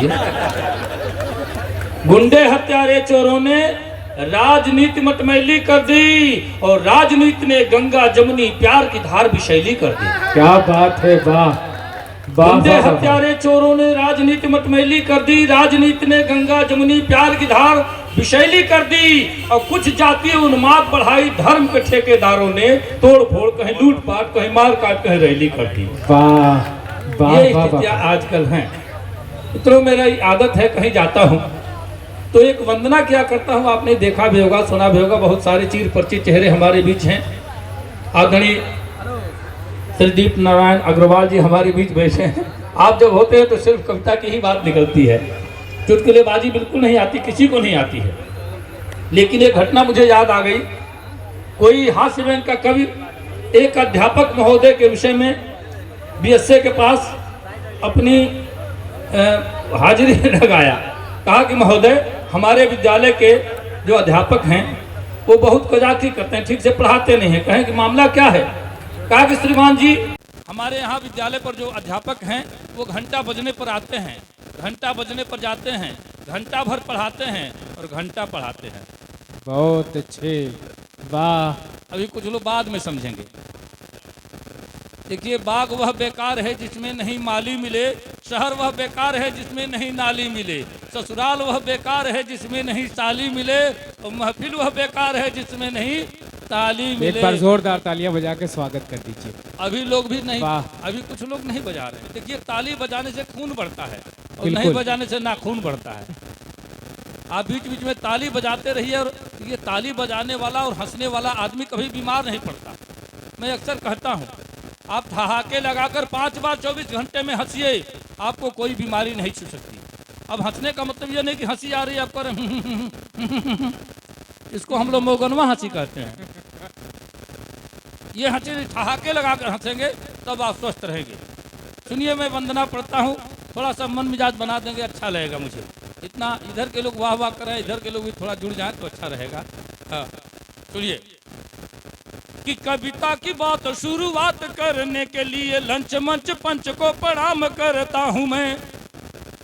लीजिए। गुंडे हत्यारे चोरों ने राजनीति मटमैली कर दी और राजनीति ने गंगा जमुनी प्यार की धार विषैली कर दी। क्या बात है, वाह। गुंडे हत्यारे चोरों ने राजनीति मटमैली कर दी, राजनीति ने गंगा जमुनी प्यार की धार विषैली कर दी और कुछ जातीय उन्माद बढ़ाई, धर्म के ठेकेदारों ने तोड़ फोड़, कहीं लूटपाट, कहीं मार काट, कहीं रैली कर दी। ये स्थितियां आजकल हैं। मित्रों, मेरा आदत है कहीं जाता हूँ तो एक वंदना क्या करता हूँ, आपने देखा भी होगा, सुना भी होगा। बहुत सारे चीर परिचित चेहरे हमारे बीच हैं। आदरणीय श्रीदीप नारायण अग्रवाल जी हमारे बीच बैठे हैं। आप जब होते हैं तो सिर्फ कविता की ही बात निकलती है, चुटकुलेबाजी बिल्कुल नहीं आती, किसी को नहीं आती है। लेकिन एक घटना मुझे याद आ गई। कोई हास्य व्यंग का कवि एक अध्यापक महोदय के विषय में बीएसए के पास अपनी हाजिरी लगाया। कहा कि महोदय, हमारे विद्यालय के जो अध्यापक हैं वो बहुत कजाकी करते हैं, ठीक से पढ़ाते नहीं हैं। कहें कि मामला क्या है? कहा कि श्रीमान जी, हमारे यहाँ विद्यालय पर जो अध्यापक हैं वो घंटा बजने पर आते हैं, घंटा बजने पर जाते हैं, घंटा भर पढ़ाते हैं और घंटा पढ़ाते हैं। बहुत अच्छे, वाह। अभी कुछ लोग बाद में समझेंगे। देखिए, बाग वह बेकार है जिसमें नहीं माली मिले, शहर वह बेकार है जिसमें नहीं नाली मिले, ससुराल वह बेकार है जिसमें नहीं साली मिले, और महफिल वह बेकार है जिसमें नहीं ताली मिले। एक बार जोरदार तालियां बजा के स्वागत कर दीजिए। अभी लोग भी नहीं, अभी कुछ लोग नहीं बजा रहे। देखिए, ताली बजाने से खून बढ़ता है और नहीं बजाने से नाखून बढ़ता है। आप बीच बीच में ताली बजाते रहिए। और ये ताली बजाने वाला और हंसने वाला आदमी कभी बीमार नहीं पड़ता। मैं अक्सर कहता हूँ, आप ठहाके लगाकर 5 बार 24 घंटे में हंसिए, आपको कोई बीमारी नहीं छू सकती। अब हंसने का मतलब ये नहीं कि हंसी आ रही है आपको, इसको हम लोग मोगनवा हंसी कहते हैं। ये हंसी ठहाके लगाकर हंसेंगे तब आप स्वस्थ रहेंगे। सुनिए, मैं वंदना पढ़ता हूँ, थोड़ा सा मन मिजाज बना देंगे, अच्छा लगेगा मुझे। इतना इधर के लोग वाह वाह करें, इधर के लोग भी थोड़ा जुड़ जाएं तो अच्छा रहेगा। हाँ, सुनिए कि कविता की बात शुरुआत करने के लिए लंच मंच पंच को प्रणाम करता हूँ मैं।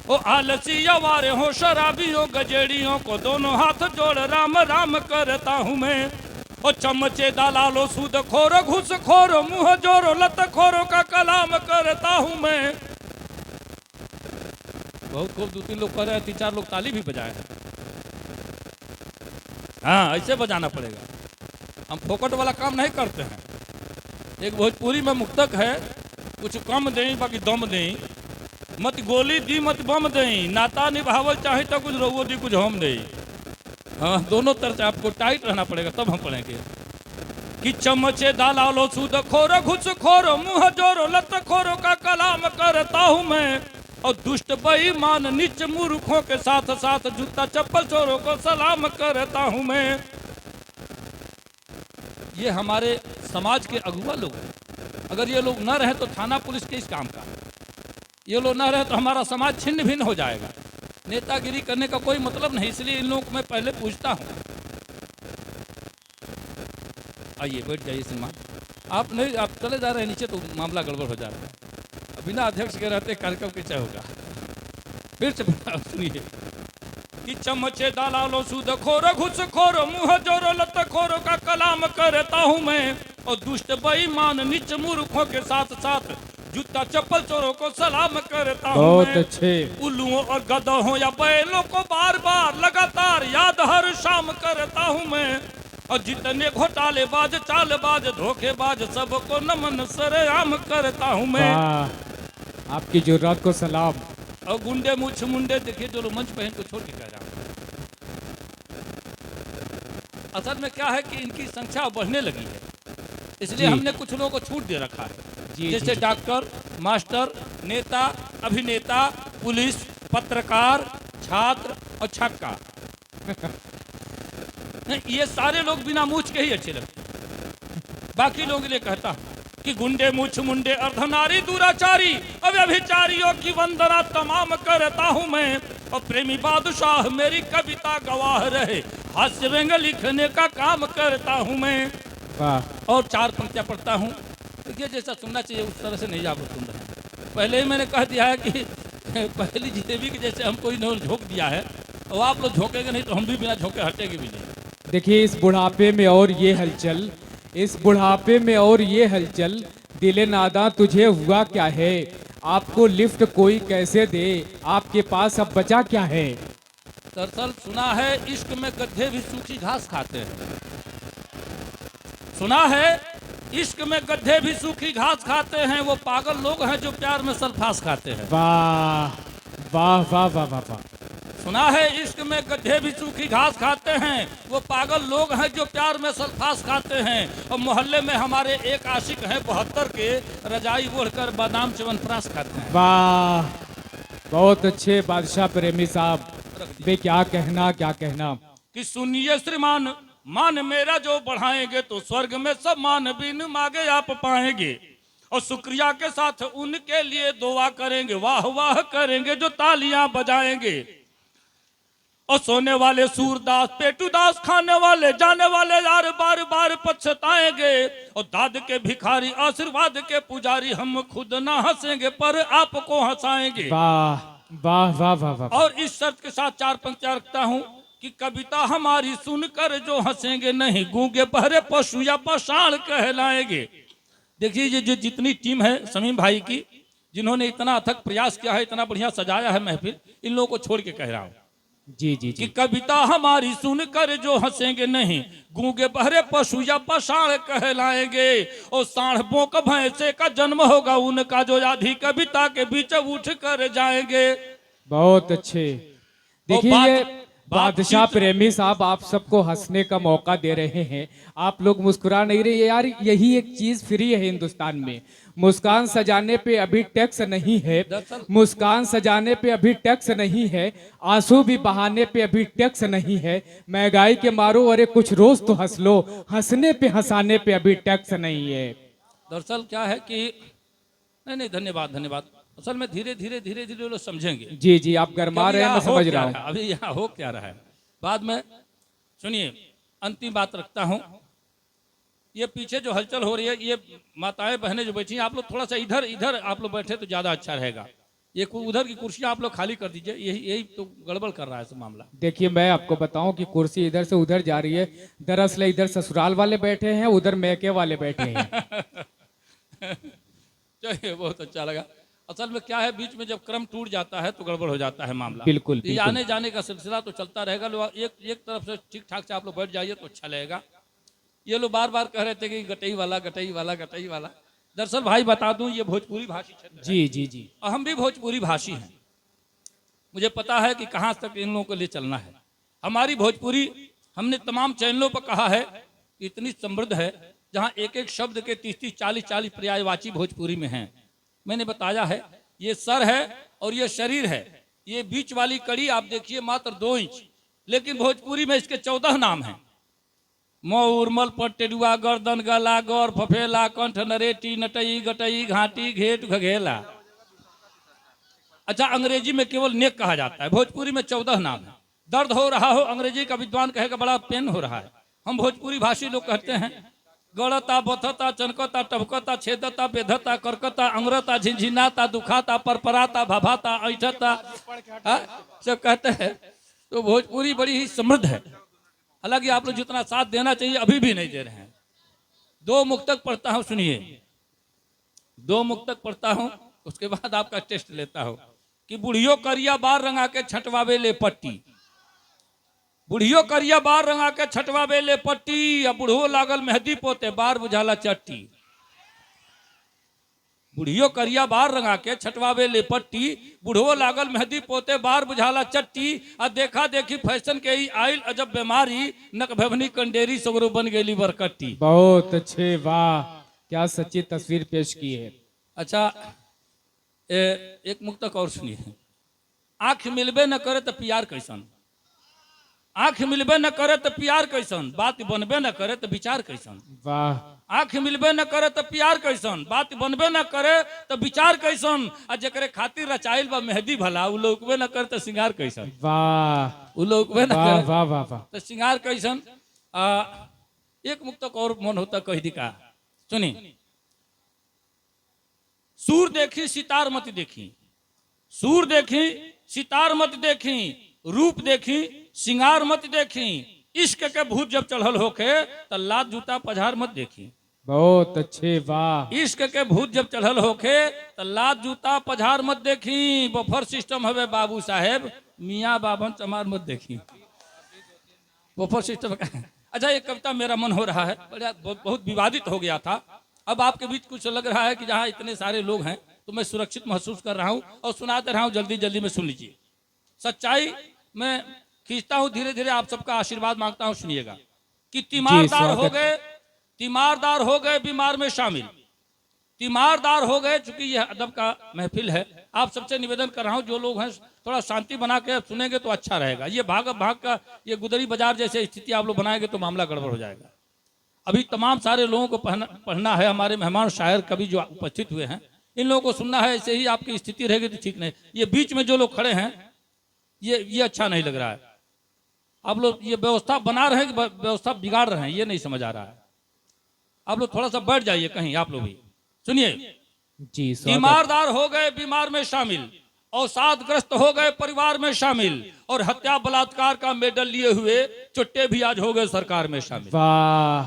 ओ आलसी आवारे हो, शराबियों गजेड़ियों को दोनों हाथ जोड़ राम राम करता हूँ मैं। ओ चमचे दलालो, सूद खोरो, घुस खोरो, मुँह जोरो, लत खोरो का कलाम करता हूँ मैं। बहुत खूब, 2-3 लोग कर रहे हैं, 3-4 लोग ताली भी बजाए हैं। हाँ, ऐसे बजाना पड़ेगा। हम फोकट वाला काम नहीं करते हैं। एक भोजपुरी में मुक्तक है, कुछ कम दें बाकी दम दें, मत गोली दी मत बम दें, नाता निभावल चाहे तो कुछ रहो दी कुछ हम दें। हाँ, दोनों तरह से आपको टाइट रहना पड़ेगा, तब हम पढ़ेंगे। कि चमचे दालालो, सूद खोरो, घुस खोरो, मुँह जोरो, लत खोरो का कलाम करता हूँ मैं। और दुष्ट बेईमान नीच मूर्खों के साथ साथ जूता चप्पल चोरों को सलाम करता हूँ मैं। ये हमारे समाज के अगुआ लोग हैं। अगर ये लोग न रहे तो थाना पुलिस के इस काम का, ये लोग न रहे तो हमारा समाज छिन्न भिन्न हो जाएगा। नेतागिरी करने का कोई मतलब नहीं, इसलिए इन लोगों को मैं पहले पूछता हूँ। आइए बैठ जाइए श्रीमान। आप नहीं, आप चले जा रहे हैं नीचे तो मामला गड़बड़ हो जा रहा है। बिना अध्यक्ष के रहते कार्यक्रम कैसे होगा? फिर से सुनिए कि चमचे दलालो, सूद खोरो, घुस खोरो, मुँह जोरो, लत खोरो का कलाम करता हूँ मैं। और दुष्ट बेईमान नीच मूर्खों के साथ साथ जूता चप्पल चोरों को सलाम करता हूँ। बहुत अच्छे। उल्लुओं और गधों या बैलों को बार बार लगातार याद हर शाम करता हूँ मैं। और जितने घोटालेबाज, चालबाज, धोखेबाज, सबको नमन सरेआम करता हूँ मैं। आपकी जुर्रत को सलाम। और गुंडे मुछ मुंडे, देखिए जो लोग मंच पे हैं को छोड़ के कह रहा हूँ। असल में क्या है कि इनकी संख्या बढ़ने लगी है, इसलिए हमने कुछ लोगों को छूट दे रखा है। जैसे डॉक्टर, मास्टर, नेता, अभिनेता, पुलिस, पत्रकार, छात्र और छक्का। ये सारे लोग बिना मूछ के ही अच्छे लगते। बाकी लोगों के लिए कहता हूँ कि गुंडे मुछ मुंडे, अर्धनारी, दुराचारी, अव्यभिचारियों की वंदना तमाम करता हूँ मैं। और प्रेमी बादशाह मेरी कविता गवाह रहे, हास्य व्यंग लिखने का काम करता हूँ मैं। और 4 पंक्तियाँ पढ़ता हूँ। देखिए, जैसा सुनना चाहिए उस तरह से नहीं आपको सुन रहे हैं। पहले ही मैंने कह दिया है कि पहली जिलेबी के जैसे हमको इन्होंने झोंक दिया है, और आप लोग झोंकेंगे नहीं तो हम भी बिना झोंके हटेंगे भी नहीं। देखिए इस बुढ़ापे में और ये हलचल, इस बुढ़ापे में और ये हलचल, दिले नादा तुझे हुआ क्या है, आपको लिफ्ट कोई कैसे दे, आपके पास अब बचा क्या है। दरअसल सुना है इश्क में गड्ढे भी सूखी घास खाते हैं। सुना है इश्क में गड्ढे भी सूखी घास खाते हैं, वो पागल लोग हैं जो प्यार में सल्फास खाते हैं। वाह वाह वाह वाह वाह वाह। सुना है इश्क में गड्ढे भी सूखी घास खाते हैं, वो पागल लोग हैं जो प्यार में सल्फास खाते हैं। और मोहल्ले में हमारे एक आशिक हैं 72 के, रजाई ओढ़कर बादाम च्यवनप्राश खाते हैं। वाह, बहुत अच्छे बादशाह प्रेमी साहब, वे क्या कहना क्या कहना। कि सुनिए श्रीमान, मान मेरा जो बढ़ाएंगे तो स्वर्ग में सब मान बिन मांगे आप पाएंगे, और शुक्रिया के साथ उनके लिए दुआ करेंगे, वाह वाह करेंगे जो तालियां बजाएंगे। और सोने वाले सूरदास पेटूदास, खाने वाले जाने वाले यार बार बार पछताएंगे। और दाद के भिखारी आशीर्वाद के पुजारी, हम खुद ना हंसेंगे पर आपको हंसाएंगे। वाह वाह वाह वाह वाह। और इस शर्त के साथ 4 पंक्तियां रखता हूं कि कविता हमारी सुनकर जो हंसेंगे नहीं, गूंगे बहरे पशु या पाषाण कहलाएंगे। देखिए ये जो जितनी टीम है समीम भाई की, जिन्होंने इतना अथक प्रयास किया है, इतना बढ़िया सजाया है महफिल, इन लोगों को छोड़ के कह रहा हूं जी जी कि जी। कविता हमारी सुनकर जो हंसेंगे नहीं, गूंगे बहरे पशु या पाषाण कहलाएंगे। और सांडों का भैंसे का जन्म होगा उनका, जो आधी कविता के बीच उठ कर जाएंगे। बहुत अच्छे। देखिए बात- ये बादशाह प्रेमी साहब आप सबको हंसने का मौका दे रहे हैं, आप लोग मुस्कुरा नहीं रहे यार। यही एक चीज फ्री है हिंदुस्तान में, मुस्कान सजाने पे अभी टैक्स नहीं है, मुस्कान सजाने पे अभी टैक्स नहीं है, आंसू भी बहाने पे अभी टैक्स नहीं है। महंगाई के मारो अरे कुछ रोज तो हंस लो, हंसने पे हंसाने पे अभी टैक्स नहीं है। दरअसल क्या है कि नहीं धन्यवाद धन्यवाद, असल में धीरे धीरे धीरे धीरे लोग समझेंगे। जी जी आप गरमा रहे हैं, मैं समझ रहा हूँ। अभी यहाँ हो क्या रहा है बाद में सुनिए। अंतिम बात रखता हूँ, ये पीछे जो हलचल हो रही है, ये माताएं बहनें जो बैठी हैं, आप लोग थोड़ा सा इधर इधर आप लोग बैठे तो ज्यादा अच्छा रहेगा। ये उधर की कुर्सियां आप लोग खाली कर दीजिए, यही यही तो गड़बड़ कर रहा है सब मामला। देखिए मैं आपको बताऊं कि कुर्सी इधर से उधर जा रही है, दरअसल इधर ससुराल वाले बैठे हैं, उधर मैके वाले बैठे हैं। चलिए बहुत अच्छा लगा। असल में क्या है, बीच में जब क्रम टूट जाता है तो गड़बड़ हो जाता है मामला। बिल्कुल, ये बिल्कुल। आने जाने का सिलसिला तो चलता रहेगा। लोग एक तरफ से ठीक ठाक से आप लोग बैठ जाइए तो अच्छा लगेगा। ये लोग बार बार कह रहे थे कि गटई वाला गटई वाला गटई वाला। दरअसल भाई बता दूं, ये भोजपुरी भाषी क्षेत्र है। जी जी जी। और हम भी भोजपुरी भाषी हैं। मुझे पता है कि कहाँ तक इन लोगों को ले चलना है। हमारी भोजपुरी, हमने तमाम चैनलों पर कहा है कि इतनी समृद्ध है, जहाँ एक एक शब्द के 30-30 40-40 पर्यायवाची भोजपुरी में हैं। मैंने बताया है, ये सर है और ये शरीर है, ये बीच वाली कड़ी आप देखिए मात्र 2 इंच, लेकिन भोजपुरी में इसके 14 नाम हैं। मऊर, मलपट, टेडुआ, गर्दन, गला, गौर, फफेला, कंठ, नरेटी, नटई, गटई, घाटी, घेट, घघेला। अच्छा, अंग्रेजी में केवल नेक कहा जाता है, भोजपुरी में 14 नाम है। दर्द हो रहा हो, अंग्रेजी का विद्वान कहेगा बड़ा पेन हो रहा है। हम भोजपुरी भाषी लोग कहते हैं गड़ता, बथता, चनकता, टपकता, छेदता, बेधता, करकता, अंगरता, झिनझिनाता, दुखाता, परपराता, भभाता, ऐठता, सब कहते हैं। तो भोजपुरी बड़ी ही समृद्ध है। हालांकि आप लोग जितना साथ देना चाहिए अभी भी नहीं दे रहे हैं। 2 मुक्तक पढ़ता हूं, सुनिए। 2 मुक्तक पढ़ता हूं, उसके बाद आपका टेस्ट लेता हूं। कि बुढ़ियो करिया बार रंगा के छटवावे ले पट्टी, बुढ़ियो करिया बार रंगा के छटवावे ले पट्टी, या बुढ़ो लागल मेहंदी पोते बार बुझाला चट्टी। बुढ़ियो करिया बार रंगा के छटवावे ले पट्टी, बुढ़ो लागल मेहंदी पोते बार बुझाला चट्टी। आ देखा देखी फैशन के ही आइल अजब बीमारी, नक भवनी कंडेरी सगरो बन गेली बरकट्टी। बहुत अच्छे, वाह क्या सच्ची तस्वीर पेश की है। अच्छा, एक मुक्तक और सुनिए। आंख मिलबे न करे तो प्यार कैसन, आंख मिलबे न करे तो प्यार कैसन, बात बनबे न करे तो विचार कैसन। वाह, आंख मिलबे न करे तो प्यार कैसन, बात बनबे न करे तो विचार कैसन। आ जेकरे खातिर रचाइल बा मेहंदी भला, उ लोकबे न करे तो श्रृंगार कैसन। वाह उ लोकबे न वाह करे वाह वाह वाह। तो श्रृंगार कैसन। एक मुक्तक और मन होता कह दी का, सुनी। सूर देखी सितार मत देखी, सूर देखी सितार मत देखी, रूप देखी सिंगार मत देखी, इश्क के भूत जब चढ़ल होके तो लात जूता पझार मत देखी। बहुत अच्छे, वाह। इश्क के भूत जब चढ़ल होके तो लात जूता पझार मत देखी, बफर सिस्टम हवे बाबू साहेब, मियाँ बाबन चमार मत देखी। बफर सिस्टम अच्छा, ये कविता मेरा मन हो रहा है, बहुत विवादित हो गया था। अब आपके बीच कुछ लग रहा है कि जहाँ इतने सारे लोग हैं तो मैं सुरक्षित महसूस कर रहा हूँ और सुनाते रहा हूँ, जल्दी जल्दी में सुन लीजिए। सच्चाई मैं खींचता हूँ, धीरे धीरे आप सबका आशीर्वाद मांगता हूँ, सुनिएगा। कि तीमारदार हो गए बीमार में शामिल, तीमारदार हो गए। चूंकि यह अदब का महफिल है, आप सबसे निवेदन कर रहा हूँ, जो लोग हैं थोड़ा शांति बना के सुनेंगे तो अच्छा रहेगा। ये भाग का ये गुदरी बाजार जैसे स्थिति आप लोग बनाएंगे तो मामला गड़बड़ हो जाएगा। अभी तमाम सारे लोगों को पढ़ना है, हमारे मेहमान शायर कवि जो उपस्थित हुए हैं इन लोगों को सुनना है। ऐसे ही आपकी स्थिति रहेगी तो ठीक नहीं। ये बीच में जो लोग खड़े हैं ये अच्छा नहीं लग रहा है। आप लोग ये व्यवस्था बना रहे हैं कि व्यवस्था बिगाड़ रहे हैं, ये नहीं समझ आ रहा है। आप लोग थोड़ा सा बैठ जाइए कहीं, आप लोग भी सुनिए जी। तीमारदार हो गए बीमार में शामिल, अवसादग्रस्त हो गए परिवार में शामिल, और हत्या बलात्कार का मेडल लिए हुए चुट्टे भी आज हो गए सरकार में शामिल। वाह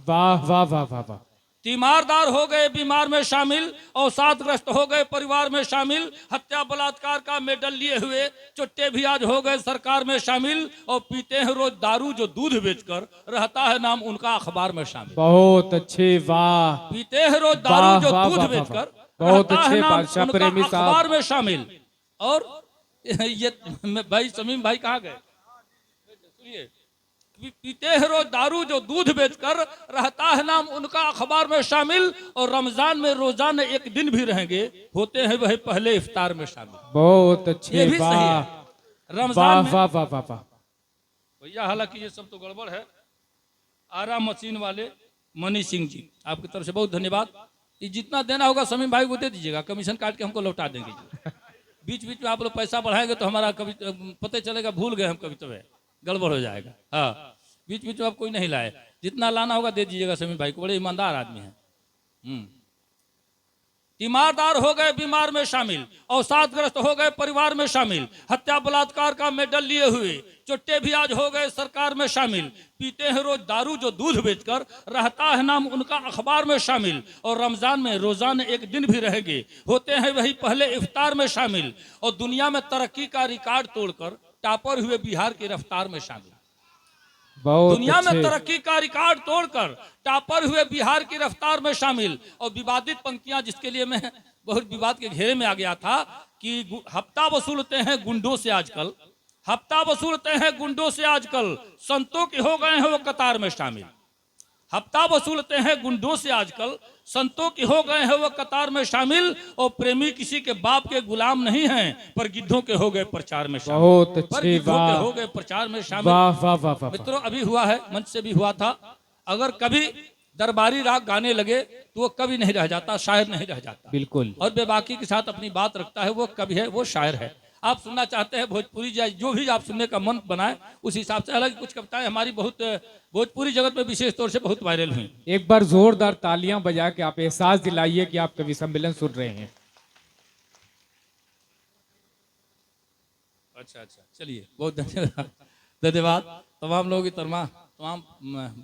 वाह वाह वाह वाह वाह। तीमारदार हो गए बीमार में शामिल, अवसादग्रस्त हो गए परिवार में शामिल, हत्या बलात्कार का मेडल लिए हुए चुट्टे भी आज हो गए सरकार में शामिल, और पीते हैं रोज दारू जो दूध बेचकर, रहता है नाम उनका अखबार में शामिल। बहुत अच्छे, वाह। पीते हैं रोज दारू जो दूध बेचकर, बहुत रहता है अच्छे नाम बादशाह उनका प्रेमी अखबार साहब। में शामिल। और ये भाई समीम भाई कहाँ गए? सुनिए, पीते हैं रोज दारू जो दूध बेचकर, रहता है नाम उनका अखबार में शामिल, और रमजान में रोजाना एक दिन भी रहेंगे, होते हैं वही पहले इफ्तार में शामिल। बहुत अच्छे, ये भी सही वाह है। रमजान में वाह वाह वाह वाह। भैया हालांकि ये सब तो गड़बड़ है। आरा मशीन वाले मनी सिंह जी, आपकी तरफ से बहुत धन्यवाद। ये जितना देना होगा समीम भाई को दे दीजिएगा, कमीशन काट के हमको लौटा देंगे। बीच बीच में आप लोग पैसा बढ़ाएंगे तो हमारा कभी पता चलेगा भूल गए हम, कभी तो गड़बड़ हो जाएगा। हाँ, बीच बीच में आप कोई नहीं लाए, जितना लाना होगा दे दीजिएगा समीम भाई को, बड़े ईमानदार आदमी हैं। तीमारदार हो गए बीमार में शामिल, अवसादग्रस्त हो गए परिवार में शामिल, हत्या बलात्कार का मेडल लिए हुए चुट्टे भी आज हो गए सरकार में शामिल, पीते हैं रोज दारू जो दूध बेचकर, रहता है नाम उनका अखबार में शामिल, और रमजान में रोजाना एक दिन भी रहेंगे, होते हैं वही पहले इफ्तार में शामिल, और दुनिया में तरक्की का रिकॉर्ड तोड़कर टॉपर हुए बिहार की रफ्तार में शामिल। दुनिया में तरक्की का रिकॉर्ड तोड़कर टॉपर हुए बिहार की रफ्तार में शामिल। और विवादित पंक्तियां जिसके लिए मैं बहुत विवाद के घेरे में आ गया था कि हफ्ता वसूलते हैं गुंडों से आजकल, हफ्ता वसूलते हैं गुंडों से आजकल, संतों के हो गए हैं वो कतार में शामिल। हफ्ता वसूलते हैं गुंडों से आजकल, संतों के हो गए हैं वो कतार में शामिल, और प्रेमी किसी के बाप के गुलाम नहीं हैं, पर गिद्धों के हो गए प्रचार में शामिल। बहुत अच्छे, वाह। हो गए प्रचार में शामिल। वाह वाह वाह वाह। मित्रों अभी हुआ है, मंच से भी हुआ था, अगर कभी दरबारी राग गाने लगे तो वो कभी नहीं रह जाता, शायर नहीं रह जाता। बिल्कुल। और बेबाकी के साथ अपनी बात रखता है, वो कवि है, वो शायर है। आप सुनना चाहते हैं भोजपुरी, जो भी आप सुनने का मन बनाए उस हिसाब से। हालांकि कुछ कविताएं हमारी बहुत भोजपुरी जगत में विशेष तौर से बहुत वायरल हुई। एक बार जोरदार तालियां बजा के आप एहसास दिलाइए कि आप कवि सम्मेलन सुन रहे हैं। अच्छा, चलिए, बहुत धन्यवाद। धन्यवाद तमाम लोगों की तमाम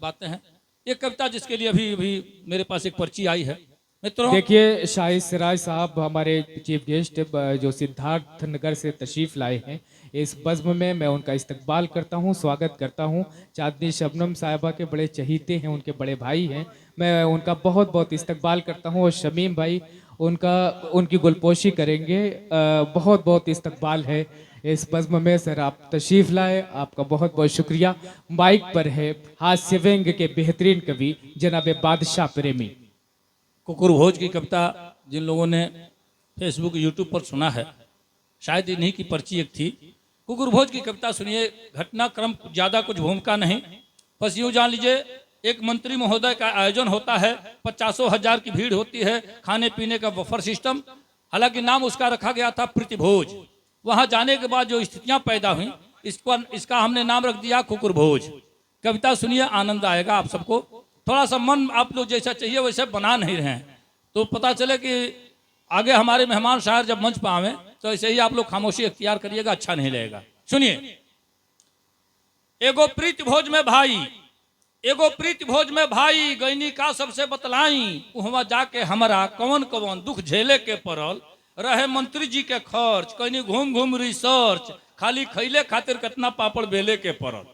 बातें हैं। एक कविता जिसके लिए अभी मेरे पास एक पर्ची आई है। मित्रों देखिए, शाहिद सिराज साहब हमारे चीफ गेस्ट जो सिद्धार्थ नगर से तशरीफ लाए हैं, इस बज़्म में मैं उनका इस्तकबाल करता हूं, स्वागत करता हूं। चांदनी शबनम साहिबा के बड़े चहीते हैं, उनके बड़े भाई हैं, मैं उनका बहुत बहुत इस्तकबाल करता हूं। और शमीम भाई उनकी गुलपोशी करेंगे, बहुत बहुत इस्तकबाल है इस बज़्म में। सर आप तशरीफ़ लाए, आपका बहुत बहुत शुक्रिया। माइक पर है हास्य व्यंग के बेहतरीन कवि जनाब बादशाह प्रेमी। कुकुर भोज की कविता जिन लोगों ने फेसबुक यूट्यूब पर सुना है, शायद इन्हीं की पर्ची एक थी। कुकुर भोज की कविता सुनिए। घटनाक्रम ज़्यादा कुछ भूमिका नहीं, बस यूँ जान लीजिए, एक मंत्री महोदय का आयोजन होता है, 50,000 की भीड़ होती है, खाने पीने का बफर सिस्टम। हालांकि नाम उसका रखा गया था प्रीतिभोज। वहाँ जाने के बाद जो स्थितियाँ पैदा हुई, इसका हमने नाम रख दिया कुकुर भोज। कविता सुनिए, आनंद आएगा आप सबको। थोड़ा सा मन आप लोग जैसा चाहिए वैसे बना नहीं रहे हैं, तो पता चले कि आगे हमारे मेहमान शायर जब मंच पर आवे तो ऐसे ही आप लोग खामोशी इख्तियार करिएगा, अच्छा नहीं लगेगा। सुनिए, एगो प्रीति भोज में भाई, एगो प्रीति भोज में भाई, गैनी का सबसे बतलाई, वहां जाके हमारा कौन कौन दुख झेले के पड़ल, रहे मंत्री जी के खर्च, कहीं घूम घूम रिसर्च, खाली खैले खातिर कितना पापड़ बेले के पड़ल,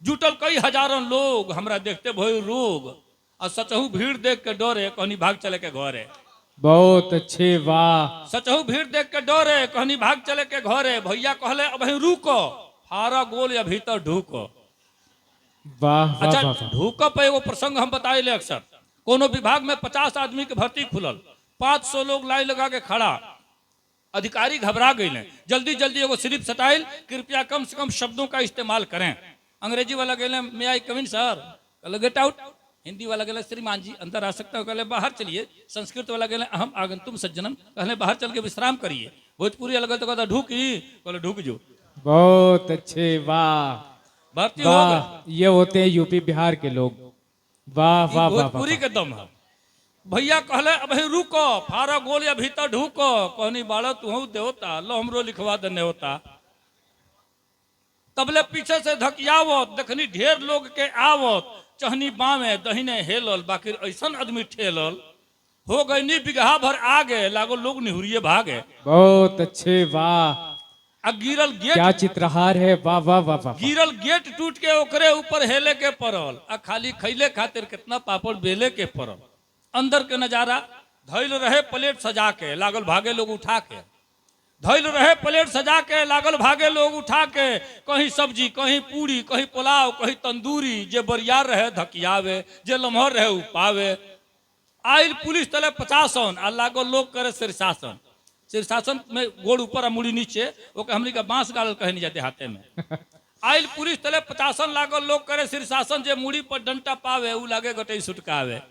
जुटल कई हजारों लोग, हमरा देखते भई रोग, और सचहू भीड़ देख के डरे, कहनी भाग चले के घरे। बहुत अच्छे, वाह। सचहू भीड़ देख के डरे, कहनी भाग चले के घरे। भैया कहले अब रुको, फारा गोल या भीतर ढूको। वाह वाह अच्छा, वाह। ढूको पे एगो प्रसंग हम बताइले। अक्सर कोनो विभाग में 50 आदमी के भर्ती खुलल, 500 लोग लाइन लगा के खड़ा, अधिकारी घबरा गए, जल्दी जल्दी एगो स्लिप सटाइल, कृपया कम से कम शब्दों का इस्तेमाल करें। अंग्रेजी वाला गए मे आई कम इन सर, कहले गेट आउट। हिंदी वाला गए श्रीमान जी अंदर आ सकते हो, कहले बाहर चलिए। संस्कृत वाला गए अहम आगंतुम सज्जनम, कहले बाहर चल के विश्राम करिए। भोजपुरी वाला तो कहता ढूकी, कहले ढूक जो। बहुत अच्छे, वाह भर्ती हो वाह। गए। ये होते हैं यूपी बिहार के लोग, वाह वाह वाह भोजपुरी वाह। के दम है। भैया कहले अब रुको, फारा गोल या भीतर ढूको। कहनी बाड़ा तू देवता, लो हमरो लिखवा देने होता। तबले पीछे से धकियावत, देखनी ढेर लोग के आवत, चहनी बामे दहिने हेलल, बाकी ऐसन आदमी ठेलल, हो गई नी बिगहा भर आगे, लागो लोग निहुरिए भागे। बहुत अच्छे, वाह। आ गिरल गेट, क्या चित्रहार है, वाह वाह वाह वाह। गिरल गेट टूट के ओकरे ऊपर हेले के पड़ल, आ खाली खैले खातिर कितना पापड़ बेले के पड़ल। अंदर के नजारा, धैल रहे प्लेट सजा के, लागल भागे लोग उठा के, धैल रहे प्लेट सजा के, लागल भागे लोग उठा के, कहीं सब्जी, कहीं पूरी, कहीं पुलाव, कहीं तंदूरी, जे बरियार रहे धकियावे, जे लम्हर रहे उपावे। आइल पुलिस तले 50, आ लागल लोग करे शीर्षासन। शीर्षासन में गोड़ ऊपर आ मुड़ी नीचे, ओके हमनी का बांस गाड़ल कहे नहीं जाते हाथे में। आइल पुलिस तले 50 लागल लोग करे शीर्षासन, जे मुड़ी पर डंटा पावे उ लागे गटई सुटकावे,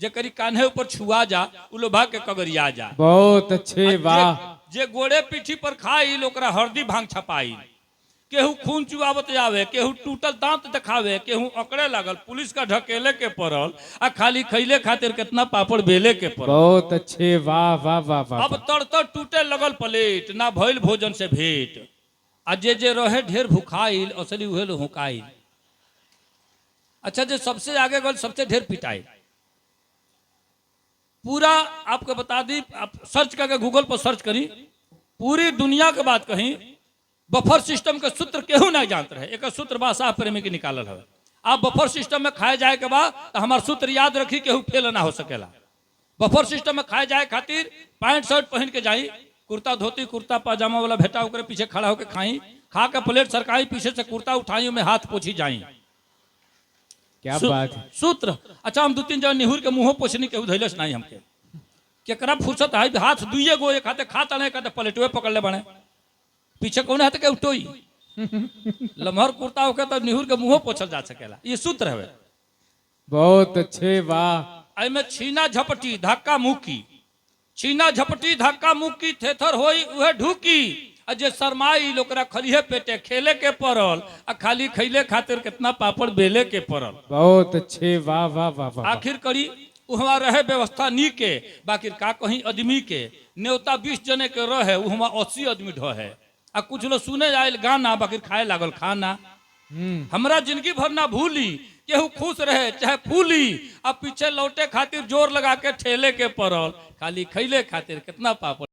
जे करी कान्हे ऊपर छुआ जा उ लोभा के कगरिया जा। बहुत अच्छे, वाह। जे गोड़े पीठी पर खाई ओकरा हरदी भांग छपाई, केहू खून चुआवत जावे, केहू टूटल दांत दिखावे, केहू अकड़े लागल, पुलिस का ढकेले के पड़ल, आ खाली खैले खातिर कितना पापड़ बेले के पड़ल। बहुत अच्छे, वाह वाह वाह वाह। अब तड़ टूटे लगल प्लेट, ना भइल भोजन से भेंट, आ जे रहे ढेर भुखाइल, असली उहे लो हुकाइल। अच्छा, जे सबसे आगे गल सबसे ढेर पिटाई। पूरा आपको बता दी, आप सर्च करके गूगल पर सर्च करी, पूरी दुनिया के बात कहीं बफर सिस्टम के सूत्र केहू नहीं जानते रहे। एक सूत्र बा साह प्रेमी के निकालल है। आप बफर सिस्टम में खाए जाए के बाद तो हमार सूत्र याद रखी, केहू फेल ना हो सकेला। बफर सिस्टम में खाए जाए खातिर पैंट शर्ट पहन के जाई, कुर्ता धोती कुर्ता पाजामा वाला भेटा होकर पीछे खड़ा होकर खाई, खा के प्लेट सरकाई, पीछे से कुर्ता उठाई में हाथ पोछी जाई। क्या बात है। सूत्र। अच्छा, हम 2-3 जन निहुर के मुंह पोछनी के उधैलस नहीं हमके, केकरा फुर्सत है, हाथ दुइये गो, एक हाथे खाता नहीं कहते प्लेटवे पकड़ ले बने, पीछे कौन हाथ के उठोई। लम्हर कुर्ता होके तो निहुर के मुंह पोछल जा सकेला, ये सूत्र है। बहुत अच्छे, वाह। में छीना झपटी धक्का मुक्की, छीना झपटी धक्का मुक्की, थेथर होई उहे ढूकी, जे शरमाई लोकरा खलिए पेटे खेले के पड़ल, आ खाली खैले खातिर कितना पापड़ बेले के पड़ल। बहुत अच्छे, वाह वाह वाह वाह। आखिर करी वहाँ रहे व्यवस्था नी के, बाकी का कहीं आदमी के न्योता 20 जने के रहे, वहाँ 80 आदमी ढहे, आ कुछ लोग सुने आयल गाना, बाकी खाए लागल खाना। हमरा जिंदगी भर ना भूली, केहू खुश रहे चाहे फूली, अब पीछे लौटे खातिर जोर लगा के ठेले के पड़ल, खाली खैले खातिर कितना पापड़